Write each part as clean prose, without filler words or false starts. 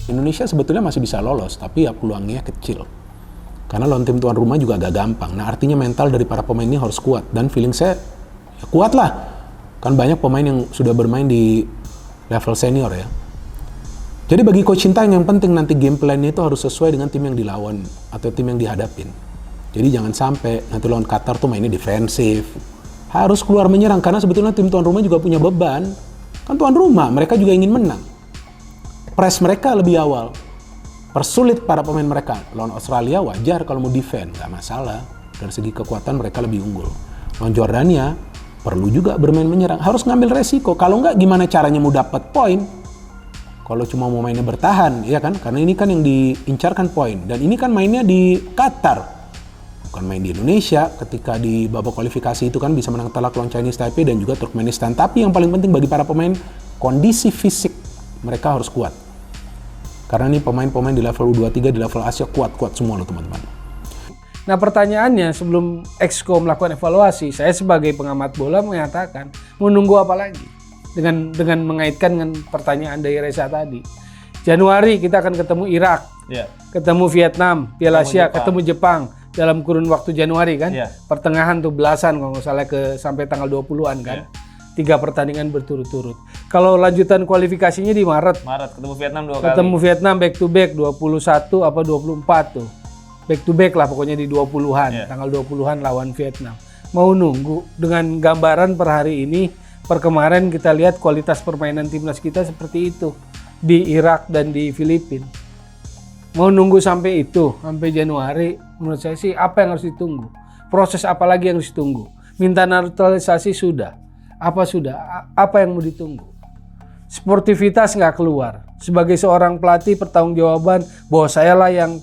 Indonesia sebetulnya masih bisa lolos, tapi ya peluangnya kecil. Karena lawan tim tuan rumah juga agak gampang. Nah, artinya mental dari para pemain ini harus kuat. Dan feeling saya, ya kuat lah. Kan banyak pemain yang sudah bermain di level senior ya. Jadi bagi Coach Sintayong yang penting nanti game plan-nya itu harus sesuai dengan tim yang dilawan atau tim yang dihadapin. Jadi jangan sampai nanti lawan Qatar tuh mainnya defensif. Harus keluar menyerang karena sebetulnya tim tuan rumah juga punya beban. Kan tuan rumah, mereka juga ingin menang. Press mereka lebih awal. Persulit para pemain mereka. Lawan Australia wajar kalau mau defend, nggak masalah. Dari segi kekuatan mereka lebih unggul. Lawan Jordania perlu juga bermain menyerang. Harus ngambil resiko. Kalau nggak gimana caranya mau dapat poin? Kalau cuma mau mainnya bertahan, ya kan? Karena ini kan yang diincarkan poin. Dan ini kan mainnya di Qatar. Bukan main di Indonesia. Ketika di babak kualifikasi itu kan bisa menang telak lawan Chinese Taipei dan juga Turkmenistan. Tapi yang paling penting bagi para pemain, kondisi fisik mereka harus kuat. Karena ini pemain-pemain di level U23, di level Asia kuat-kuat semua loh teman-teman. Nah pertanyaannya sebelum Exco melakukan evaluasi, saya sebagai pengamat bola mengatakan mau nunggu apa lagi? Dengan mengaitkan dengan pertanyaan dari Reza tadi. Januari kita akan ketemu Irak, ketemu Vietnam, Piala Asia, ketemu Jepang dalam kurun waktu Januari kan, pertengahan tuh belasan kalau nggak salah sampai tanggal 20-an kan, 3 pertandingan berturut-turut. Kalau lanjutan kualifikasinya di Maret ketemu Vietnam 2 kali. Ketemu Vietnam back to back 21 apa 24 tuh, back to back lah pokoknya di 20-an, tanggal 20-an lawan Vietnam. Mau nunggu dengan gambaran per hari ini, per kemarin kita lihat kualitas permainan timnas kita seperti itu di Irak dan di Filipina. Mau nunggu sampai itu, sampai Januari, menurut saya sih apa yang harus ditunggu? Proses apa lagi yang harus ditunggu? Minta naturalisasi sudah. Apa sudah? Apa yang mau ditunggu? Sportivitas nggak keluar. Sebagai seorang pelatih pertanggungjawaban bahwa saya lah yang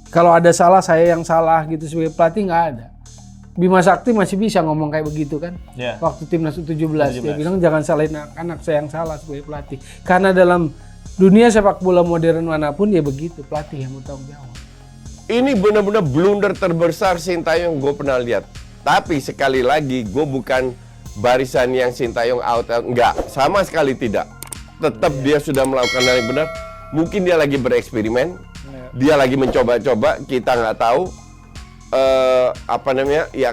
kalau ada salah saya yang salah gitu sebagai pelatih nggak ada. Bima Sakti masih bisa ngomong kayak begitu kan? Waktu timnas U17 dia bilang jangan salahin anak saya yang salah sebagai pelatih. Karena dalam dunia sepak bola modern manapun ya begitu, pelatih yang bertanggung jawab. Ini benar-benar blunder terbesar Sintayong gue pernah lihat. Tapi sekali lagi gue bukan barisan yang Sintayong out, enggak, sama sekali tidak. Tetap dia sudah melakukan hal yang benar. Mungkin dia lagi bereksperimen, dia lagi mencoba-coba, kita nggak tahu. Ya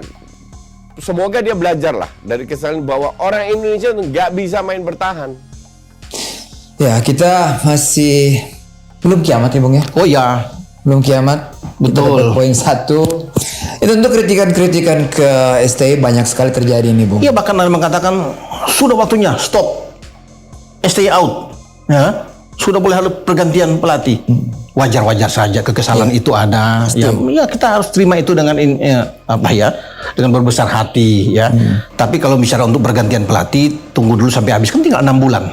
semoga dia belajar lah dari kesalahan bahwa orang Indonesia nggak bisa main bertahan. Ya kita masih belum kiamat ya Bung ya. Oh ya, belum kiamat. Betul. Poin 1. Itu tentu kritikan ke STI banyak sekali terjadi nih Bung. Iya bahkan ada yang mengatakan sudah waktunya stop, STI out, ya sudah boleh ada pergantian pelatih. Wajar-wajar saja kekesalan itu ada. Ya kita harus terima itu dengan dengan berbesar hati ya. Tapi kalau bicara untuk pergantian pelatih, tunggu dulu sampai habis, kan tinggal 6 bulan.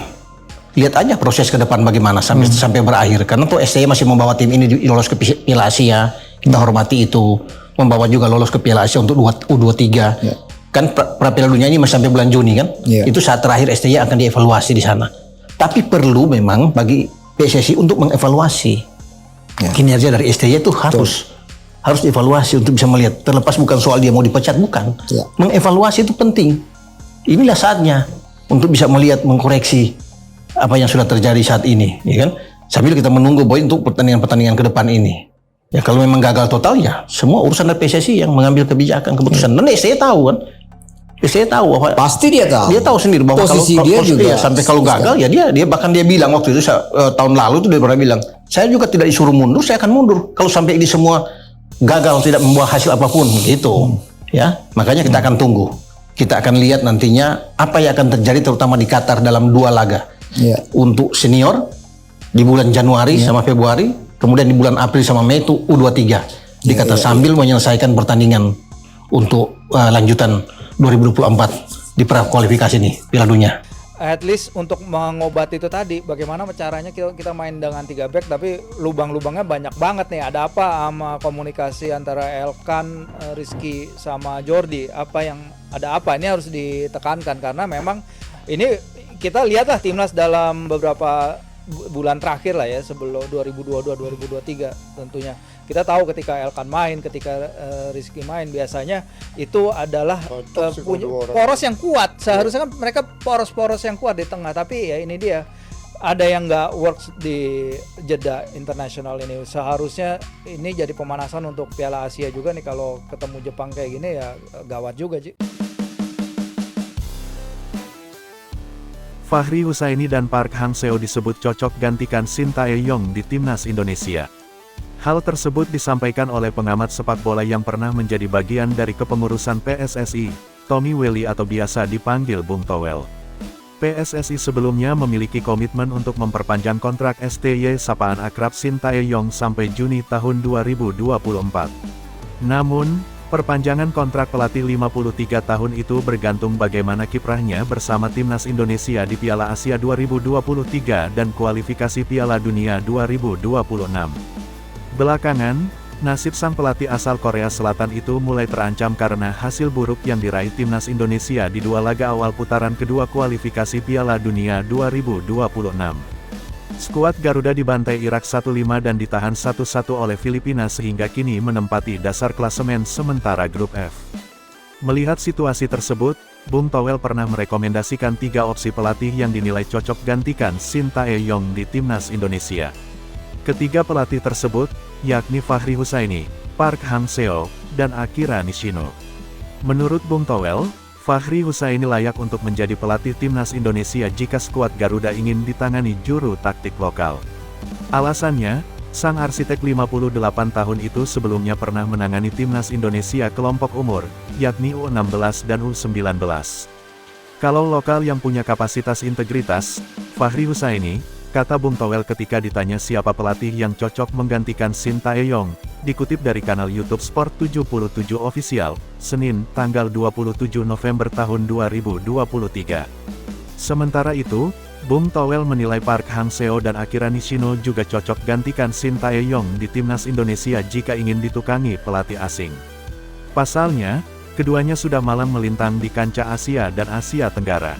Lihat aja proses ke depan bagaimana sampai berakhir. Karena tuh STI masih membawa tim ini lolos ke Piala Asia. Kita hormati itu. Membawa juga lolos ke Piala Asia untuk U23. Kan pra Piala Dunia ini masih sampai bulan Juni kan. Itu saat terakhir STI akan dievaluasi di sana. Tapi perlu memang bagi PSSI untuk mengevaluasi kinerja dari STI itu harus dievaluasi untuk bisa melihat, terlepas bukan soal dia mau dipecat, bukan. Mengevaluasi itu penting. Inilah saatnya untuk bisa melihat, mengkoreksi apa yang sudah terjadi saat ini, ya kan? Sambil kita menunggu boy untuk pertandingan-pertandingan ke depan ini. Ya kalau memang gagal total ya semua urusan dari PSSI yang mengambil kebijakan, keputusan. Dan STI tahu kan? STI tahu apa? Pasti dia tahu. Dia tahu sendiri bahwa posisi kalau dia juga sampai kalau gagal ya dia bahkan dia bilang waktu itu tahun lalu itu dia pernah bilang, saya juga tidak disuruh mundur, saya akan mundur kalau sampai ini semua gagal tidak membuah hasil apapun gitu. Ya, makanya kita akan tunggu. Kita akan lihat nantinya apa yang akan terjadi terutama di Qatar dalam 2 laga. Untuk senior di bulan Januari sama Februari, kemudian di bulan April sama Mei itu U23 di Qatar sambil menyelesaikan pertandingan untuk lanjutan 2024 di prakualifikasi nih Piala Dunia. At least untuk mengobati itu tadi, bagaimana caranya kita main dengan 3 back tapi lubang-lubangnya banyak banget nih. Ada apa sama komunikasi antara Elkan, Rizky sama Jordi? Ada apa? Ini harus ditekankan karena memang ini kita lihatlah timnas dalam beberapa bulan terakhir lah ya, sebelum 2022-2023 tentunya. Kita tahu ketika Elkan main, ketika Rizky main, biasanya itu adalah punya poros yang kuat. Seharusnya kan mereka poros-poros yang kuat di tengah, tapi ya ini dia ada yang nggak works di Jeddah International ini. Seharusnya ini jadi pemanasan untuk Piala Asia juga nih, kalau ketemu Jepang kayak gini ya gawat juga Ji. Fahri Husaini dan Park Hang-seo disebut cocok gantikan Shin Tae-yong di timnas Indonesia. Hal tersebut disampaikan oleh pengamat sepak bola yang pernah menjadi bagian dari kepengurusan PSSI, Tommy Welly atau biasa dipanggil Bung Towel. PSSI sebelumnya memiliki komitmen untuk memperpanjang kontrak STY sapaan akrab Shin Tae-yong sampai Juni tahun 2024. Namun, perpanjangan kontrak pelatih 53 tahun itu bergantung bagaimana kiprahnya bersama timnas Indonesia di Piala Asia 2023 dan kualifikasi Piala Dunia 2026. Belakangan, nasib sang pelatih asal Korea Selatan itu mulai terancam karena hasil buruk yang diraih timnas Indonesia di 2 laga awal putaran kedua kualifikasi Piala Dunia 2026. Skuad Garuda dibantai Irak 1-5 dan ditahan 1-1 oleh Filipina sehingga kini menempati dasar klasemen sementara grup F. Melihat situasi tersebut, Bung Towel pernah merekomendasikan 3 opsi pelatih yang dinilai cocok gantikan Shin Tae-yong di timnas Indonesia. Ketiga pelatih tersebut, yakni Fahri Husaini, Park Hang-seo, dan Akira Nishino. Menurut Bung Towel, Fahri Husaini layak untuk menjadi pelatih timnas Indonesia jika skuad Garuda ingin ditangani juru taktik lokal. Alasannya, sang arsitek 58 tahun itu sebelumnya pernah menangani timnas Indonesia kelompok umur, yakni U16 dan U19. Kalau lokal yang punya kapasitas integritas, Fahri Husaini, kata Bung Towel ketika ditanya siapa pelatih yang cocok menggantikan Shin Tae-yong, dikutip dari kanal YouTube Sport 77 Official, Senin, tanggal 27 November tahun 2023. Sementara itu, Bung Towel menilai Park Hang-seo dan Akira Nishino juga cocok gantikan Shin Tae-yong di timnas Indonesia jika ingin ditukangi pelatih asing. Pasalnya, keduanya sudah malang melintang di kancah Asia dan Asia Tenggara.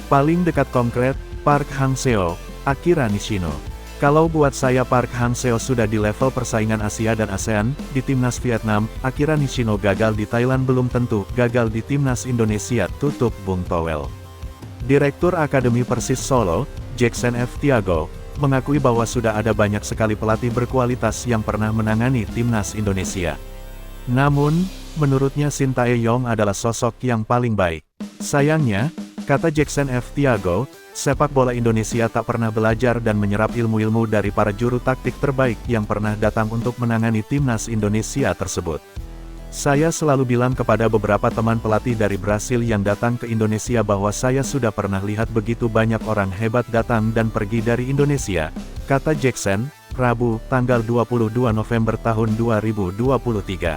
Paling dekat konkret, Park Hang-seo, Akira Nishino. Kalau buat saya Park Hang-seo sudah di level persaingan Asia dan ASEAN, di timnas Vietnam, Akira Nishino gagal di Thailand belum tentu gagal di timnas Indonesia, tutup Bung Towel. Direktur Akademi Persis Solo, Jackson F. Tiago, mengakui bahwa sudah ada banyak sekali pelatih berkualitas yang pernah menangani timnas Indonesia. Namun, menurutnya Shin Tae-yong adalah sosok yang paling baik. Sayangnya, kata Jackson F. Tiago, sepak bola Indonesia tak pernah belajar dan menyerap ilmu-ilmu dari para juru taktik terbaik yang pernah datang untuk menangani timnas Indonesia tersebut. Saya selalu bilang kepada beberapa teman pelatih dari Brasil yang datang ke Indonesia bahwa saya sudah pernah lihat begitu banyak orang hebat datang dan pergi dari Indonesia, kata Jackson, Rabu, tanggal 22 November tahun 2023.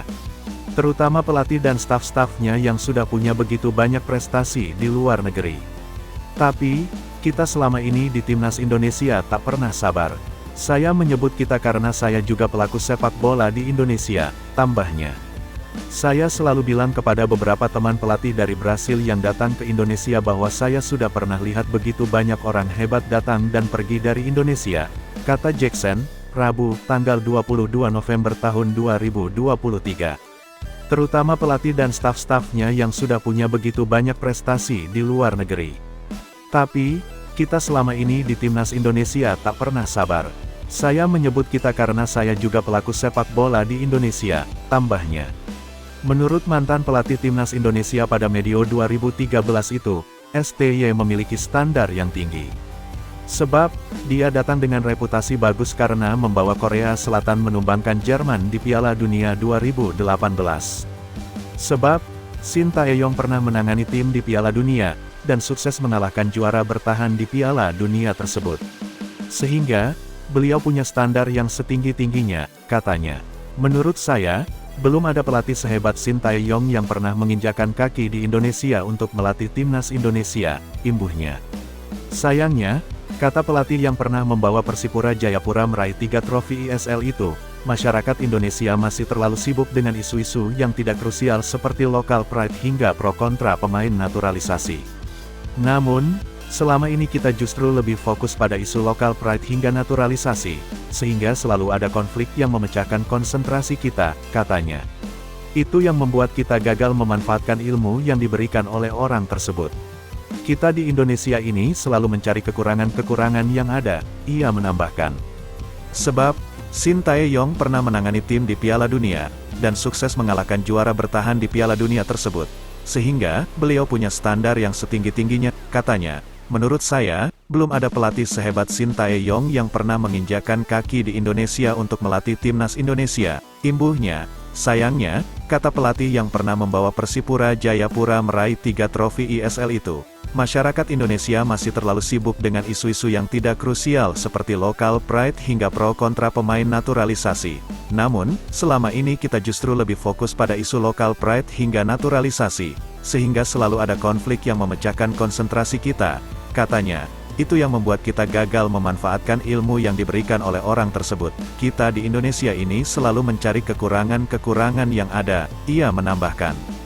Terutama pelatih dan staf-stafnya yang sudah punya begitu banyak prestasi di luar negeri. Tapi, kita selama ini di timnas Indonesia tak pernah sabar. Saya menyebut kita karena saya juga pelaku sepak bola di Indonesia, tambahnya. Saya selalu bilang kepada beberapa teman pelatih dari Brasil yang datang ke Indonesia bahwa saya sudah pernah lihat begitu banyak orang hebat datang dan pergi dari Indonesia, kata Jackson, Rabu, tanggal 22 November tahun 2023. Terutama pelatih dan staf-stafnya yang sudah punya begitu banyak prestasi di luar negeri. Tapi, kita selama ini di timnas Indonesia tak pernah sabar. Saya menyebut kita karena saya juga pelaku sepak bola di Indonesia, tambahnya. Menurut mantan pelatih timnas Indonesia pada medio 2013 itu, STY memiliki standar yang tinggi. Sebab, dia datang dengan reputasi bagus karena membawa Korea Selatan menumbangkan Jerman di Piala Dunia 2018. Sebab, Shin Tae-yong pernah menangani tim di Piala Dunia, dan sukses mengalahkan juara bertahan di Piala Dunia tersebut. Sehingga, beliau punya standar yang setinggi-tingginya, katanya. Menurut saya, belum ada pelatih sehebat Shin Tae-yong yang pernah menginjakan kaki di Indonesia untuk melatih timnas Indonesia, imbuhnya. Sayangnya, kata pelatih yang pernah membawa Persipura Jayapura meraih 3 trofi ISL itu, masyarakat Indonesia masih terlalu sibuk dengan isu-isu yang tidak krusial seperti local pride hingga pro kontra pemain naturalisasi. Namun, selama ini kita justru lebih fokus pada isu local pride hingga naturalisasi, sehingga selalu ada konflik yang memecahkan konsentrasi kita, katanya. Itu yang membuat kita gagal memanfaatkan ilmu yang diberikan oleh orang tersebut. Kita di Indonesia ini selalu mencari kekurangan-kekurangan yang ada, ia menambahkan. Sebab, Sintayong pernah menangani tim di Piala Dunia, dan sukses mengalahkan juara bertahan di Piala Dunia tersebut. Sehingga, beliau punya standar yang setinggi-tingginya, katanya. Menurut saya, belum ada pelatih sehebat Sintayong yang pernah menginjakan kaki di Indonesia untuk melatih timnas Indonesia, imbuhnya. Sayangnya, kata pelatih yang pernah membawa Persipura Jayapura meraih 3 trofi ISL itu, masyarakat Indonesia masih terlalu sibuk dengan isu-isu yang tidak krusial seperti local pride hingga pro kontra pemain naturalisasi. Namun, selama ini kita justru lebih fokus pada isu local pride hingga naturalisasi, sehingga selalu ada konflik yang memecahkan konsentrasi kita, katanya. Itu yang membuat kita gagal memanfaatkan ilmu yang diberikan oleh orang tersebut. Kita di Indonesia ini selalu mencari kekurangan-kekurangan yang ada, ia menambahkan.